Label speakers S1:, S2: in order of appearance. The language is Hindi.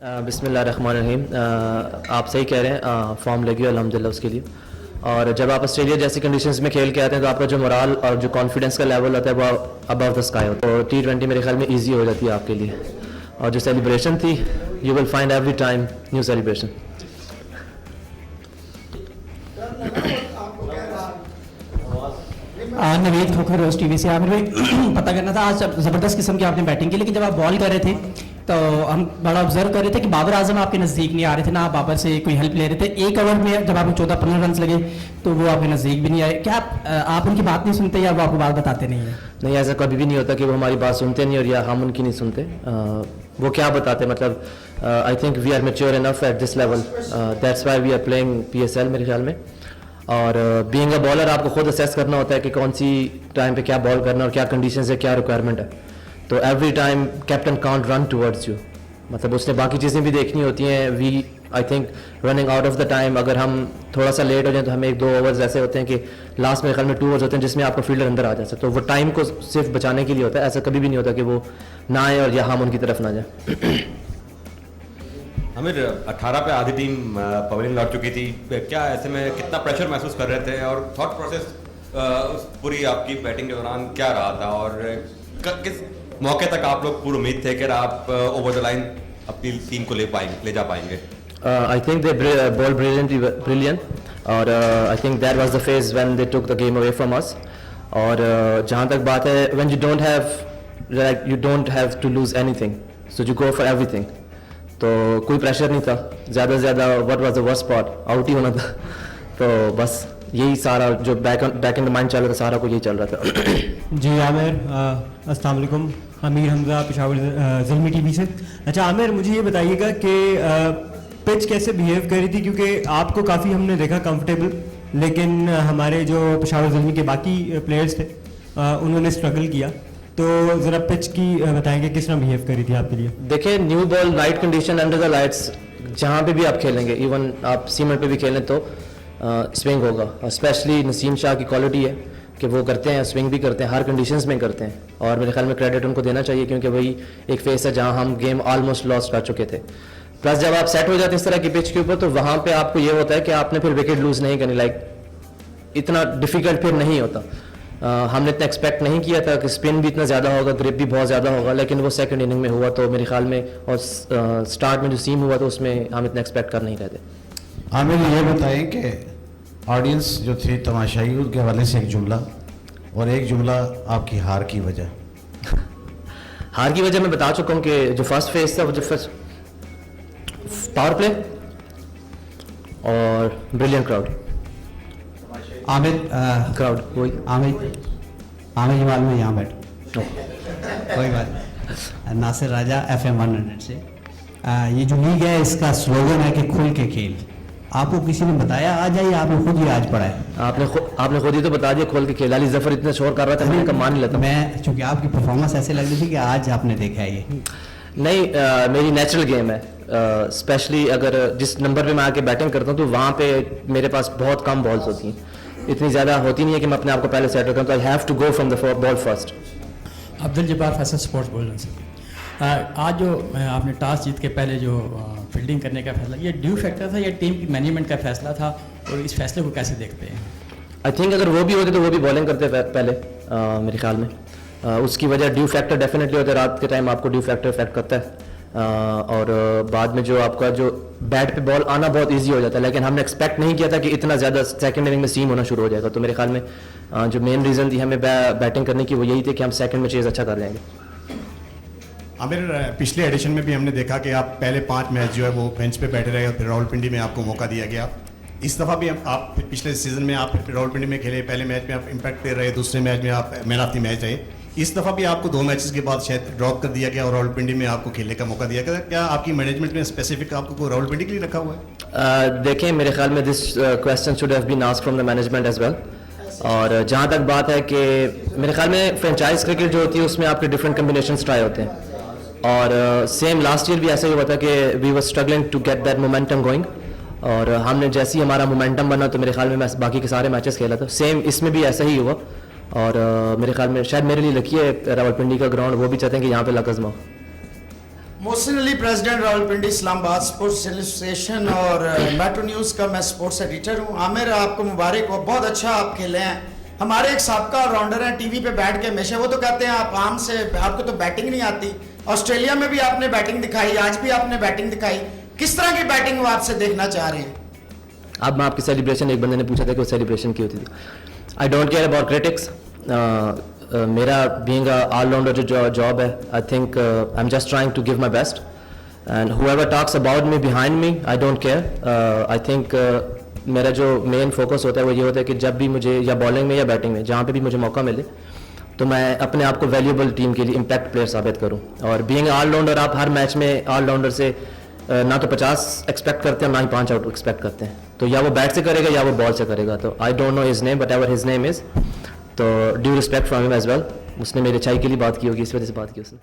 S1: बिस्मिल्लाहिर्रहमानिर्रहीम। आप सही कह रहे हैं, फॉर्म लगी है अल्हम्दुलिल्लाह उसके लिए। और जब आप ऑस्ट्रेलिया जैसी कंडीशंस में खेल के आते हैं तो आपका जो मोराल और जो कॉन्फिडेंस का लेवल होता है वो अबव द स्काई होता है। तो T20 मेरे ख्याल में ईजी हो जाती है आपके लिए। और जो सेलिब्रेशन थी, you will find every time new celebration.
S2: Naveed Khokhar Roze TV से। आमिर भाई, पता करना था, आज ज़बरदस्त किस्म की आपने बैटिंग की, लेकिन जब आप बॉल कर रहे थे तो हम बड़ा ऑब्जर्व कर रहे थे कि बाबर आजम आपके नज़दीक नहीं आ रहे थे ना, आप बाबर से कोई हेल्प ले रहे थे। एक ओवर में जब आपको 14-15 रन लगे तो वो आपके नज़दीक भी नहीं आए। क्या आप उनकी बात नहीं सुनते या वो आपको बात बताते नहीं है?
S1: नहीं, ऐसा कभी भी नहीं होता कि वो हमारी बात सुनते नहीं और या हम उनकी नहीं सुनते। वो क्या बताते, मतलब I think we are mature enough at this level, that's why we are playing PSL मेरे ख्याल में। और बीइंग अ बॉलर आपको खुद असेस करना होता है कि कौन सी टाइम पे क्या बॉल करना और क्या कंडीशंस है, क्या रिक्वायरमेंट है। तो every time captain can't run towards you, मतलब उसने बाकी चीज़ें भी देखनी होती हैं। We I think running out of the time, अगर हम थोड़ा सा लेट हो जाए तो हमें 1-2 ओवर्स ऐसे होते हैं कि लास्ट मेरे ख्याल में 2 ओवर्स होते हैं जिसमें आपका फील्डर अंदर आ जाता है। तो वो टाइम को सिर्फ बचाने के लिए होता है, ऐसा कभी भी नहीं होता कि वो ना आए और या हम उनकी तरफ ना जाए।
S3: आमिर, 18 पे आधी टीम पवेलियन लौट चुकी थी, क्या ऐसे में कितना प्रेशर महसूस कर रहे थे और थॉट प्रोसेस पूरी आपकी बैटिंग के दौरान क्या रहा था, और किस मौके तक आप लोग पूरी उम्मीद थे कि आप ओवर द लाइन अपनी टीम को ले जा पाएंगे?
S1: I think they bowled brilliant, और I think that was the phase when they took the game away from us. और जहाँ तक बात है, when you don't have to lose anything, so you go for everything. तो कोई प्रेशर नहीं था, ज़्यादा से ज़्यादा what was the worst part, out ही होना था। तो बस यही सारा जो बैक इन द माइंड चल रहा था, सारा को यही चल रहा था।
S4: जी आमिर, अस्सलाम वालेकुम। अमीर हमजा, पेशावर ज़िल्मी टीवी से। अच्छा आमिर, मुझे ये बताइएगा कि पिच कैसे बिहेव कर रही थी, क्योंकि आपको काफ़ी हमने देखा कंफर्टेबल, लेकिन हमारे जो पेशावर ज़िल्मी के बाकी प्लेयर्स थे उन्होंने स्ट्रगल किया। तो ज़रा पिच की बताएंगे किस तरह बिहेव करी थी आपके लिए?
S1: देखिए, new ball, night condition, under the lights, जहाँ पे भी आप खेलेंगे, इवन आप सीमेंट पे भी खेलें तो स्विंग होगा। स्पेशली नसीम शाह की क्वालिटी है कि वो करते हैं, स्विंग भी करते हैं, हर कंडीशंस में करते हैं। और मेरे ख्याल में क्रेडिट उनको देना चाहिए, क्योंकि वही एक फेस है जहाँ हम गेम ऑलमोस्ट लॉस कर चुके थे। प्लस जब आप सेट हो जाते हैं इस तरह की पिच के ऊपर, तो वहाँ पे आपको ये होता है कि आपने फिर विकेट लूज़ नहीं करनी, लाइक इतना डिफिकल्ट फिर नहीं होता। हमने इतना एक्सपेक्ट नहीं किया था कि स्पिन भी इतना ज़्यादा होगा, ग्रिप भी बहुत ज़्यादा होगा, लेकिन वो सेकंड इनिंग में हुआ। तो मेरे ख्याल में और स्टार्ट में जो सीम हुआ तो उसमें हम इतना एक्सपेक्ट कर नहीं रहे थे।
S5: आमिर, ये बताएं कि ऑडियंस जो थी तमाशाई, उनके हवाले से एक जुमला और एक जुमला आपकी हार की वजह।
S1: हार की वजह मैं बता चुका हूँ कि जो फर्स्ट फेज था, वो जो फर्स्ट पावर प्ले और ब्रिलियंट क्राउड।
S2: आमिर,
S1: क्राउड वही।
S2: आमिर जमाल में यहाँ बैठ, कोई बात नहीं। नासिर राजा FM 100 से। ये जो लीग है, इसका स्लोगन है कि खुल के खेल। आपको किसी ने बताया आज है या आपने खुद ही आज पढ़ा है?
S1: आपने खुद ही तो बता दिया, खोल के खेल। अली जफर इतना शोर कर रहा था, मैंने कहा मान ही लेता।
S2: मैं, चूंकि आपकी परफॉर्मेंस ऐसे लग रही थी कि आज आपने देखा है ये।
S1: नहीं, मेरी नेचुरल गेम है। स्पेशली अगर जिस नंबर पे मैं आके बैटिंग करता हूँ तो वहाँ पे मेरे पास बहुत कम बॉल्स होती हैं, इतनी ज़्यादा होती नहीं है कि मैं अपने आप को पहले सेटल करूँ। तो I have to go from the ball first.
S6: Abdul Jabbar Faisal sports बोल रहे हैं। आज जो आपने टॉस जीत के पहले जो फील्डिंग करने का फैसला, ये ड्यू फैक्टर था या टीम की मैनेजमेंट का फैसला था, और इस फैसले को कैसे देखते हैं?
S1: आई थिंक अगर वो भी होते तो वो भी बॉलिंग करते पहले, मेरे ख्याल में। उसकी वजह ड्यू फैक्टर डेफिनेटली होता है, रात के टाइम आपको ड्यू फैक्टर इफेक्ट करता है। और बाद में जो आपका जो बैट पे बॉल आना बहुत इजी हो जाता है, लेकिन हमने एक्सपेक्ट नहीं किया था कि इतना ज़्यादा सेकंड इनिंग में सीम होना शुरू हो जाएगा। तो मेरे ख्याल में जो मेन रीज़न थी हमें बैटिंग करने की, वो यही थी कि हम सेकंड में चेज़ अच्छा कर जाएंगे।
S7: आमिर, पिछले एडिशन में भी हमने देखा कि आप पहले 5 मैच जो है वो बेंच पे बैठे रहे और फिर रावलपिंडी में आपको मौका दिया गया। इस दफ़ा भी आप पिछले सीजन में आप रावलपिंडी में खेले, पहले मैच में आप इम्पैक्ट दे रहे, दूसरे मैच में आप मैन ऑफ द मैच रहे। इस दफ़ा भी आपको 2 मैचेस के बाद शायद ड्रॉप कर दिया गया और रावलपिंडी में आपको खेलने का मौका दिया गया। क्या आपकी मैनेजमेंट में स्पेसिफिक आपको रावलपिंडी के लिए रखा हुआ है?
S1: देखें, मेरे ख्याल में this question should have been asked from the management as well. और जहाँ तक बात है कि मेरे ख्याल में फ्रेंचाइज क्रिकेट जो होती है उसमें आपके डिफरेंट कम्बिनेशंस ट्राई होते हैं, और सेम लास्ट ईयर भी ऐसा ही हुआ था कि we were struggling to get that momentum going. और हमने जैसे ही हमारा मोमेंटम बना तो मेरे ख्याल में मैं बाकी के सारे मैचेस खेला था। सेम इसमें भी ऐसा ही हुआ। और मेरे ख्याल में शायद मेरे लिए लकी है रावलपिंडी का ग्राउंड, वो भी चाहते हैं कि यहाँ पे लक आजमाओ।
S8: Mohsin Ali, president Rawalpindi Islamabad sports association और मेट्रो न्यूज़ का मैं स्पोर्ट्स एडिटर हूँ। आमिर, आपको मुबारक हो, बहुत अच्छा आप खेले हैं। हमारे एक साबका ऑलराउंडर हैं, टीवी पे बैठ के हमेशा वो तो कहते हैं आप आम से, आपको तो बैटिंग नहीं आती। ऑस्ट्रेलिया में भी आपने बैटिंग दिखाई, आज भी आपने बैटिंग दिखाई। किस तरह की बैटिंग वो आपसे देखना चाह रहे हैं?
S1: अब मैं आपकी सेलिब्रेशन, एक बंदे ने पूछा था कि वो सेलिब्रेशन की होती थी। I don't care about critics. मेरा बीइंग ऑलराउंडर जो जॉब है, I think I am just trying to give my best and whoever talks about me behind me, I don't care. I think मेरा जो मेन फोकस होता है वो ये होता है कि जब भी मुझे या बॉलिंग में या बैटिंग में जहाँ पे भी मुझे मौका मिले तो मैं अपने आप को वैल्यूएबल टीम के लिए इम्पैक्ट प्लेयर साबित करूँ। और बीइंग ऑलराउंडर, आप हर मैच में ऑलराउंडर से ना तो 50 एक्सपेक्ट करते हैं, ना ही 5 आउट एक्सपेक्ट करते हैं। तो या वो बैट से करेगा या वो बॉल से करेगा। तो I don't know his name, but ever his name is, तो due respect from him as well. उसने मेरी अच्छाई के लिए बात की होगी, इस वजह से बात की उसने।